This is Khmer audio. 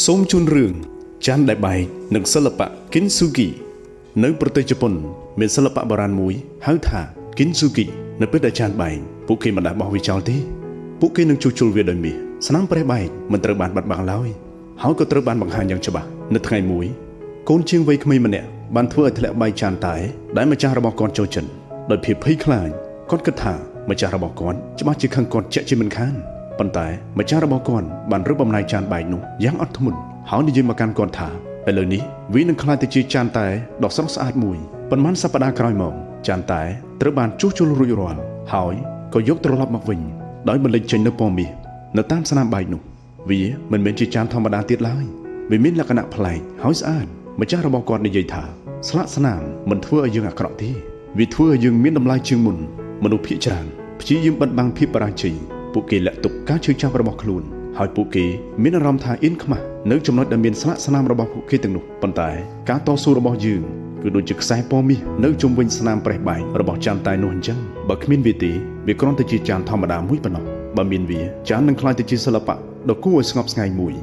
សូមជូនរឿងចាន់ដែលបែកនិងសិល្បៈ Kintsugi នៅប្រទេសជប៉ុនមានសិល្បៈបុរាណមួយហៅថា Kintsugi នៅពេលដែលចាន់បែកពួកគេមិនដែលបោះវាចោលទេពួកគេនឹងជួសជុលវាដោយមាសស្នាមប្រេះបែកមិនត្រូវបានបាត់បង់ឡើយហើយក៏ត្រូវបានបង្ហាញយ៉ាងច្បាស់នៅថ្ងៃមួយកូនជាងវ័យក្មេងម្នាក់បានធ្វើឲ្យធ្លាក់បែកចាន់តែដែលម្ចាស់របស់គាត់ចូលចិនដោយភាពភ័យខ្លាចគាត់គិតថាម្ចាស់របស់គាត់ច្បាស់ជាខឹងគាត់ជាក់ជាមិនខានប៉ុន្តែម្ចាស់របស់គាត់បានរឹបបំណែកចានបែកនោះយ៉ាងអត់ធ្មត់ហើយនិយាយមកកាន់គាត់ថាឥឡូវនេះវានឹងក្លាយទៅជាចានតែដ៏ស្រស់ស្អាតមួយប៉ុន្មានសប្តាហ៍ក្រោយមកចានតែត្រូវបានជួសជុលរួចរាល់ហើយក៏យកត្រឡប់មកវិញដោយបន្លិចចេញនៅពណ៌មាសនៅតាមស្នាមបែកនោះវាមិនមែនជាចានធម្មតាទៀតឡើយវាមានលក្ខណៈប្លែកហើយស្អាតម្ចាស់របស់គាត់និយាយថាស្លាកស្នាមមិនធ្វើឲ្យយើងអាក្រក់ទេវាធ្វើឲ្យយើងមានតម្លៃជាងមុនមនុស្សភាគច្រើនព្យាយាមបិទបាំងភាពបរាជ័យពួកគេលាក់ទុកការជឿចាប់របស់ខ្លួនហើយពួកគេមានអារម្មណ៍ថាអៀនខ្មាស់នៅចំណុចដែលមានស្លាកស្នាមរបស់ពួកគេទាំងនោះប៉ុន្តែការតស៊ូរបស់យើងគឺដូចជាខ្សែពណ៌មាសនៅជុំវិញស្នាមប្រេះបែករបស់ចានតែនោះអញ្ចឹងបើគ្មានវាទេវាគ្រាន់តែជាចានធម្មតាមួយប៉ុណ្ណោះបើមានវាចាននឹងក្លាយទៅជាសិល្បៈដ៏គួរឲ្យស្ងប់ស្ងាយមួយ